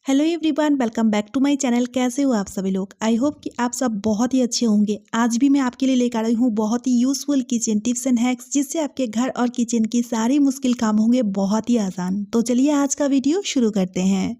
Hello everyone, welcome back to my channel. कैसे हो आप सभी लोग? आई होप कि आप सब बहुत ही अच्छे होंगे। आज भी मैं आपके लिए लेकर आई हूँ बहुत ही useful kitchen tips and hacks, जिससे आपके घर और किचन की सारी मुश्किल काम होंगे बहुत ही आसान। तो चलिए आज का वीडियो शुरू करते हैं।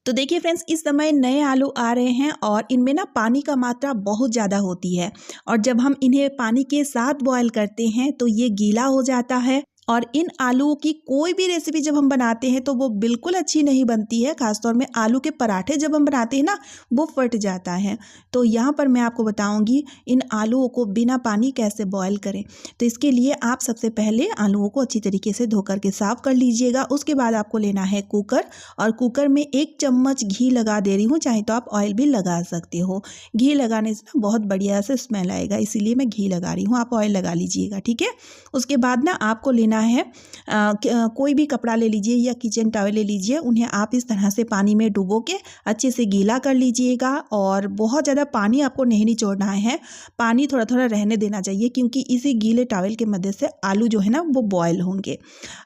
तो देखिए फ्रेंड्स, इस समय नए आलू आ रहे हैं और इनमें ना पानी का मात्रा बहुत ज़्यादा होती है, और जब हम इन्हें पानी के साथ बॉयल करते हैं तो ये गीला हो जाता है। और इन आलूओं की कोई भी रेसिपी जब हम बनाते हैं तो वो बिल्कुल अच्छी नहीं बनती है। खासतौर में आलू के पराठे जब हम बनाते हैं ना, वो फट जाता है। तो यहाँ पर मैं आपको बताऊंगी इन आलूओं को बिना पानी कैसे बॉयल करें। तो इसके लिए आप सबसे पहले आलूओं को अच्छी तरीके से धोकर के साफ कर लीजिएगा। उसके बाद आपको लेना है कुकर, और कुकर में 1 चम्मच घी लगा दे रही हूँ। चाहे तो आप ऑयल भी लगा सकते हो। घी लगाने से ना बहुत बढ़िया से स्मेल आएगा, इसीलिए मैं घी लगा रही हूँ। आप ऑयल लगा लीजिएगा, ठीक है। उसके बाद ना आपको लेना है कोई भी कपड़ा ले लीजिए या किचन टॉवल ले लीजिए। उन्हें आप इस तरह से पानी में डुबो के अच्छे से गीला कर लीजिएगा। और बहुत ज़्यादा पानी आपको नहीं निचोड़ना है, पानी थोड़ा थोड़ा रहने देना चाहिए, क्योंकि इसी गीले टॉवल की मदद से आलू जो है ना वो बॉयल होंगे।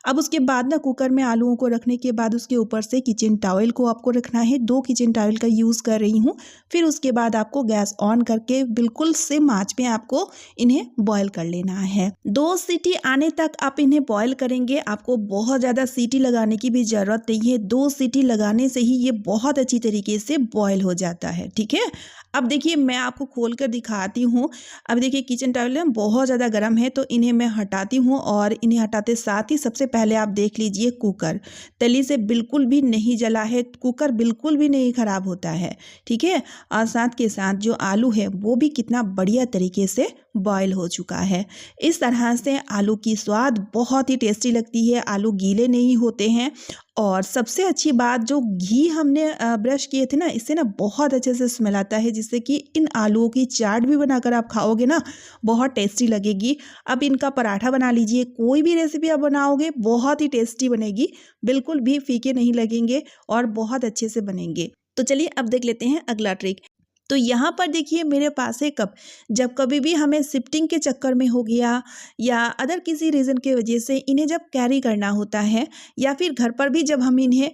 अब उसके बाद ना कुकर में आलूओं को रखने के बाद उसके ऊपर से किचन टॉवल को आपको रखना है। 2 किचन टॉवल का यूज़ कर रही हूँ। फिर उसके बाद आपको गैस ऑन करके बिल्कुल सिम आंच पे आपको इन्हें बॉयल कर लेना है। 2 सीटी आने तक आप इन्हें बॉयल करेंगे। आपको बहुत ज़्यादा सीटी लगाने की भी ज़रूरत नहीं है। 2 सीटी लगाने से ही ये बहुत अच्छी तरीके से बॉयल हो जाता है, ठीक है। अब देखिए मैं आपको खोल कर दिखाती हूँ। अब देखिए किचन टॉवल बहुत ज़्यादा गर्म है, तो इन्हें मैं हटाती हूँ। और इन्हें हटाते साथ ही सबसे पहले आप देख लीजिए कुकर तली से बिल्कुल भी नहीं जला है। कुकर बिल्कुल भी नहीं ख़राब होता है, ठीक है। और साथ के साथ जो आलू है वो भी कितना बढ़िया तरीके से बॉयल हो चुका है। इस तरह से आलू की स्वाद बहुत ही टेस्टी लगती है। आलू गीले नहीं होते हैं। और सबसे अच्छी बात, जो घी हमने ब्रश किए थे ना, इससे ना बहुत अच्छे से स्मेल आता है, जिससे कि इन आलूओं की चाट भी बनाकर आप खाओगे ना, बहुत टेस्टी लगेगी। अब इनका पराठा बना लीजिए। कोई भी रेसिपी आप बनाओगे बहुत ही टेस्टी बनेगी, बिल्कुल भी फीके नहीं लगेंगे और बहुत अच्छे से बनेंगे। तो चलिए अब देख लेते हैं अगला ट्रिक। तो यहाँ पर देखिए मेरे पास है कप। जब कभी भी हमें शिफ्टिंग के चक्कर में हो गया या अदर किसी रीज़न की वजह से इन्हें जब कैरी करना होता है, या फिर घर पर भी जब हम इन्हें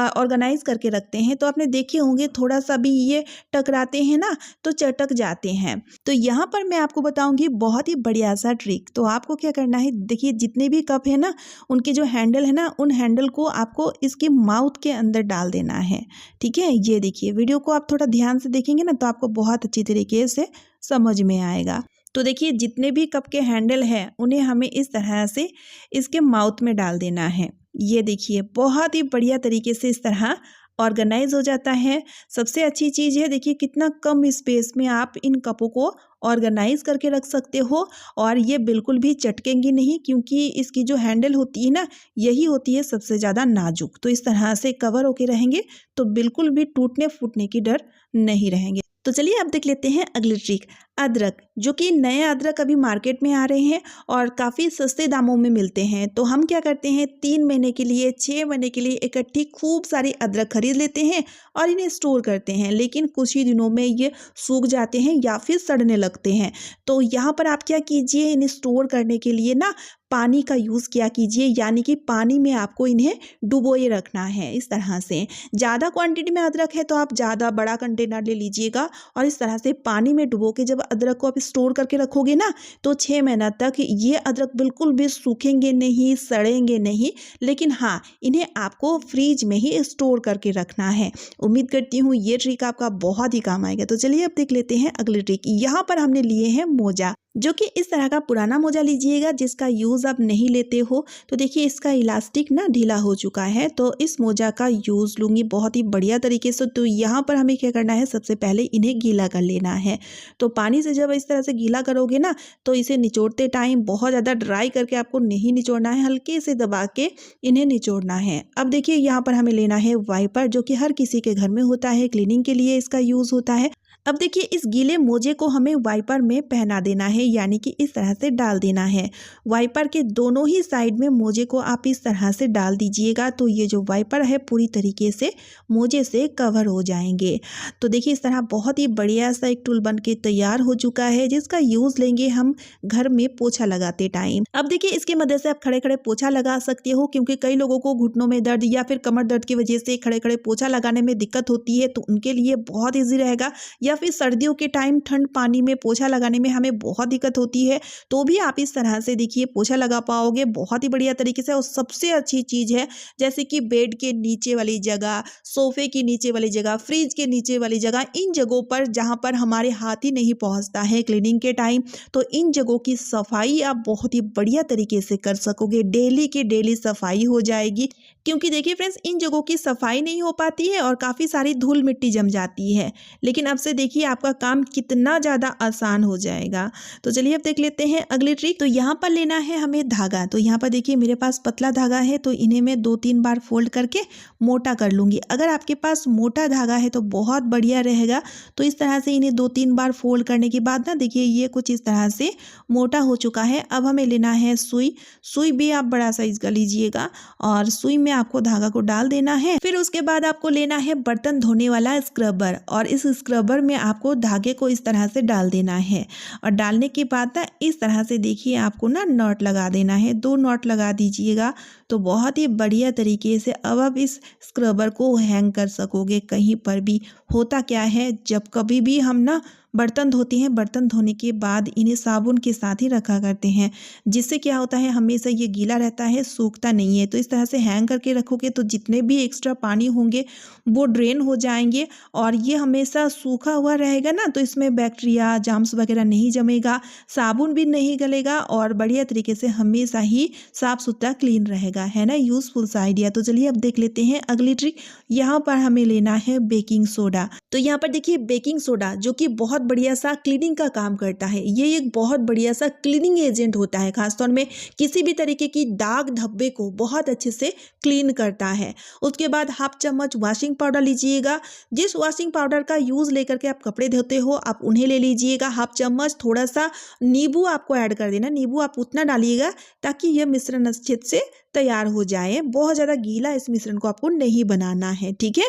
ऑर्गेनाइज करके रखते हैं, तो आपने देखे होंगे थोड़ा सा भी ये टकराते हैं ना, तो चटक जाते हैं। तो यहाँ पर मैं आपको बताऊँगी बहुत ही बढ़िया सा ट्रिक। तो आपको क्या करना है, देखिए जितने भी कप है ना, उनके जो हैंडल है ना, उन हैंडल को आपको इसके माउथ के अंदर डाल देना है, ठीक है। ये देखिए, वीडियो को आप थोड़ा ध्यान से देखेंगे ना, तो आपको बहुत अच्छी तरीके से समझ में आएगा। तो देखिए जितने भी कप के हैंडल हैं, उन्हें हमें इस तरह से इसके माउथ में डाल देना है। ये देखिए बहुत ही बढ़िया तरीके से इस तरह ऑर्गेनाइज हो जाता है। सबसे अच्छी चीज़ है, देखिए कितना कम स्पेस में आप इन कपों को ऑर्गेनाइज करके रख सकते हो। और ये बिल्कुल भी चटकेंगी नहीं, क्योंकि इसकी जो हैंडल होती है ना, यही होती है सबसे ज़्यादा नाजुक। तो इस तरह से कवर होके रहेंगे तो बिल्कुल भी टूटने फूटने की डर नहीं रहेंगे। तो चलिए अब देख लेते हैं अगली ट्रिक। अदरक, जो कि नए अदरक अभी मार्केट में आ रहे हैं और काफ़ी सस्ते दामों में मिलते हैं। तो हम क्या करते हैं, 3 महीने के लिए, 6 महीने के लिए इकट्ठी खूब सारी अदरक खरीद लेते हैं और इन्हें स्टोर करते हैं। लेकिन कुछ ही दिनों में ये सूख जाते हैं या फिर सड़ने लगते हैं। तो यहाँ पर आप क्या कीजिए, इन्हें स्टोर करने के लिए ना पानी का यूज़ किया कीजिए। यानी कि पानी में आपको इन्हें डुबोए रखना है। इस तरह से ज़्यादा क्वांटिटी में अदरक है तो आप ज़्यादा बड़ा कंटेनर ले लीजिएगा, और इस तरह से पानी में डुबो के जब अदरक को आप स्टोर करके रखोगे ना, तो 6 महीना तक ये अदरक बिल्कुल भी सूखेंगे नहीं, सड़ेंगे नहीं। लेकिन हाँ, इन्हें आपको फ्रीज में ही स्टोर करके रखना है। उम्मीद करती हूँ ये ट्रिक आपका बहुत ही काम आएगा। तो चलिए अब देख लेते हैं अगली ट्रिक। यहाँ पर हमने लिए हैं मोजा, जो कि इस तरह का पुराना मोजा लीजिएगा जिसका यूज़ आप नहीं लेते हो। तो देखिए इसका इलास्टिक ना ढीला हो चुका है, तो इस मोजा का यूज़ लूँगी बहुत ही बढ़िया तरीके से। तो यहाँ पर हमें क्या करना है, सबसे पहले इन्हें गीला कर लेना है। तो पानी से जब इस तरह से गीला करोगे ना, तो इसे निचोड़ते टाइम बहुत ज़्यादा ड्राई करके आपको नहीं निचोड़ना है, हल्के से दबा के इन्हें निचोड़ना है। अब देखिए यहाँ पर हमें लेना है वाइपर, जो कि हर किसी के घर में होता है, क्लीनिंग के लिए इसका यूज़ होता है। अब देखिए इस गीले मोजे को हमें वाइपर में पहना देना है, यानी कि इस तरह से डाल देना है। वाइपर के दोनों ही साइड में मोजे को आप इस तरह से डाल दीजिएगा, तो ये जो वाइपर है पूरी तरीके से मोजे से कवर हो जाएंगे। तो देखिए इस तरह बहुत ही बढ़िया सा एक टूल बन के तैयार हो चुका है, जिसका यूज़ लेंगे हम घर में पोछा लगाते टाइम। अब देखिए इसकी मदद से आप खड़े खड़े पोछा लगा सकते हो, क्योंकि कई लोगों को घुटनों में दर्द या फिर कमर दर्द की वजह से खड़े खड़े पोछा लगाने में दिक्कत होती है, तो उनके लिए बहुत ईजी रहेगा। या फिर सर्दियों के टाइम ठंड पानी में पोछा लगाने में हमें बहुत दिक्कत होती है, तो भी आप इस तरह से देखिए पोछा लगा पाओगे बहुत ही बढ़िया तरीके से। और सबसे अच्छी चीज़ है, जैसे कि बेड के नीचे वाली जगह, सोफे की नीचे वाली जगह, फ्रिज के नीचे वाली जगह, इन जगहों पर जहाँ पर हमारे हाथ ही नहीं पहुँचता है क्लीनिंग के टाइम, तो इन जगहों की सफाई आप बहुत ही बढ़िया तरीके से कर सकोगे। डेली की डेली सफाई हो जाएगी, क्योंकि देखिए फ्रेंड्स इन जगहों की सफाई नहीं हो पाती है और काफ़ी सारी धूल मिट्टी जम जाती है। लेकिन अब से देखिए आपका काम कितना ज़्यादा आसान हो जाएगा। तो चलिए अब देख लेते हैं अगली ट्रिक। तो यहाँ पर लेना है हमें धागा। तो यहाँ पर देखिए मेरे पास पतला धागा है, तो इन्हें मैं 2-3 बार फोल्ड करके मोटा कर लूँगी। अगर आपके पास मोटा धागा है तो बहुत बढ़िया रहेगा। तो इस तरह से इन्हें 2-3 बार फोल्ड करने के बाद ना देखिए ये कुछ इस तरह से मोटा हो चुका है। अब हमें लेना है सुई। सुई भी आप बड़ा साइज का लीजिएगा और सुई में आपको धागा को डाल देना है। फिर उसके बाद आपको लेना है बर्तन धोने वाला स्क्रबर, और इस स्क्रबर में आपको धागे को इस तरह से डाल देना है। और डालने के बाद ना इस तरह से देखिए आपको ना नॉट लगा देना है। 2 नॉट लगा दीजिएगा, तो बहुत ही बढ़िया तरीके से अब आप इस स्क्रबर को हैंग कर सकोगे कहीं पर भी। होता क्या है, जब कभी भी हम ना बर्तन धोते हैं, बर्तन धोने के बाद इन्हें साबुन के साथ ही रखा करते हैं, जिससे क्या होता है हमेशा ये गीला रहता है, सूखता नहीं है। तो इस तरह से हैंग करके रखोगे तो जितने भी एक्स्ट्रा पानी होंगे वो ड्रेन हो जाएंगे, और ये हमेशा सूखा हुआ रहेगा ना, तो इसमें बैक्टीरिया जाम्स वगैरह नहीं जमेगा, साबुन भी नहीं गलेगा, और बढ़िया तरीके से हमेशा ही साफ सुथरा क्लीन रहेगा। है ना यूजफुल सा आइडिया। तो चलिए अब देख लेते हैं अगली ट्रिक। यहाँ पर हमें लेना है बेकिंग सोडा। तो यहाँ पर देखिए बेकिंग सोडा जो कि बहुत बढ़िया सा क्लीनिंग का काम करता है, ये एक बहुत बढ़िया सा क्लीनिंग एजेंट होता है, खासतौर में किसी भी तरीके की दाग धब्बे को बहुत अच्छे से क्लीन करता है। उसके बाद हाफ चम्मच वॉशिंग पाउडर लीजिएगा। जिस वॉशिंग पाउडर का यूज़ लेकर के आप कपड़े धोते हो आप उन्हें ले लीजिएगा। हाफ चम्मच थोड़ा सा नींबू आपको ऐड कर देना। नींबू आप उतना डालिएगा ताकि यह मिश्रण अच्छे से तैयार हो जाए। बहुत ज़्यादा गीला इस मिश्रण को आपको नहीं बनाना है, ठीक है।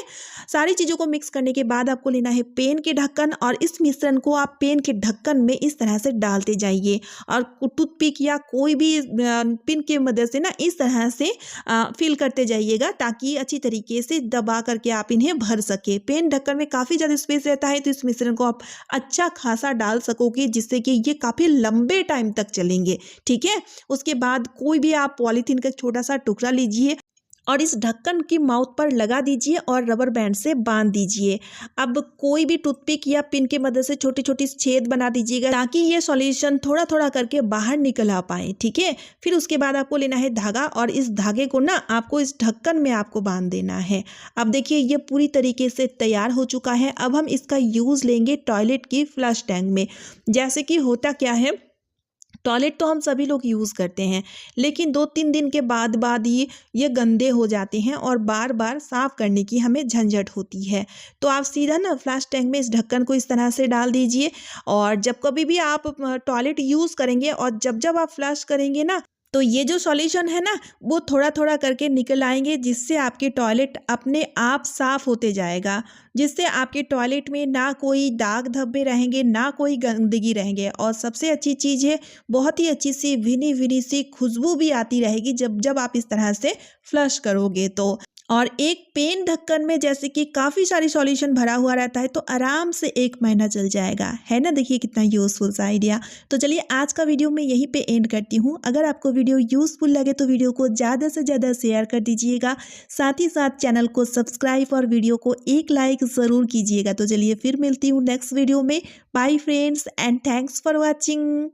सारी चीज़ों को मिक्स करने के बाद आपको लेना है पेन के ढक्कन, और इस मिश्रण को आप पेन के ढक्कन में इस तरह से डालते जाइए, और टूथपिक या कोई भी पिन की मदद से ना इस तरह से फिल करते जाइएगा, ताकि अच्छी तरीके से दबा करके आप इन्हें भर सके। पेन ढक्कन में काफ़ी ज़्यादा स्पेस रहता है, तो इस मिश्रण को आप अच्छा खासा डाल सकोगे, जिससे कि ये काफ़ी लंबे टाइम तक चलेंगे, ठीक है। उसके बाद कोई भी आप पॉलीथीन का छोटा सा टुकड़ा लीजिए और इस ढक्कन की माउथ पर लगा दीजिए और रबर बैंड से बांध दीजिए। अब कोई भी टूथपिक या पिन की मदद से छोटी छोटी छेद बना दीजिएगा, ताकि ये सॉल्यूशन थोड़ा थोड़ा करके बाहर निकल आ पाए, ठीक है। फिर उसके बाद आपको लेना है धागा, और इस धागे को ना आपको इस ढक्कन में आपको बांध देना है। अब देखिए ये पूरी तरीके से तैयार हो चुका है। अब हम इसका यूज़ लेंगे टॉयलेट की फ्लश टैंक में। जैसे कि होता क्या है, टॉयलेट तो हम सभी लोग यूज़ करते हैं, लेकिन 2-3 दिन के बाद ही ये गंदे हो जाते हैं और बार बार साफ़ करने की हमें झंझट होती है। तो आप सीधा ना फ्लश टैंक में इस ढक्कन को इस तरह से डाल दीजिए, और जब कभी भी आप टॉयलेट यूज़ करेंगे और जब आप फ्लश करेंगे ना, तो ये जो सॉल्यूशन है ना वो थोड़ा थोड़ा करके निकल आएंगे, जिससे आपके टॉयलेट अपने आप साफ़ होते जाएगा, जिससे आपके टॉयलेट में ना कोई दाग धब्बे रहेंगे, ना कोई गंदगी रहेंगे। और सबसे अच्छी चीज़ है, बहुत ही अच्छी सी विनी विनी सी खुशबू भी आती रहेगी जब आप इस तरह से फ्लश करोगे तो। और एक पेन ढक्कन में जैसे कि काफ़ी सारी सॉल्यूशन भरा हुआ रहता है, तो आराम से 1 महीना चल जाएगा। है ना, देखिए कितना यूज़फुल सा आइडिया। तो चलिए आज का वीडियो मैं यहीं पे एंड करती हूँ। अगर आपको वीडियो यूज़फुल लगे तो वीडियो को ज़्यादा से ज़्यादा शेयर कर दीजिएगा, साथ ही साथ चैनल को सब्सक्राइब और वीडियो को एक लाइक ज़रूर कीजिएगा। तो चलिए फिर मिलती हूँ नेक्स्ट वीडियो में। Bye friends and thanks for watching.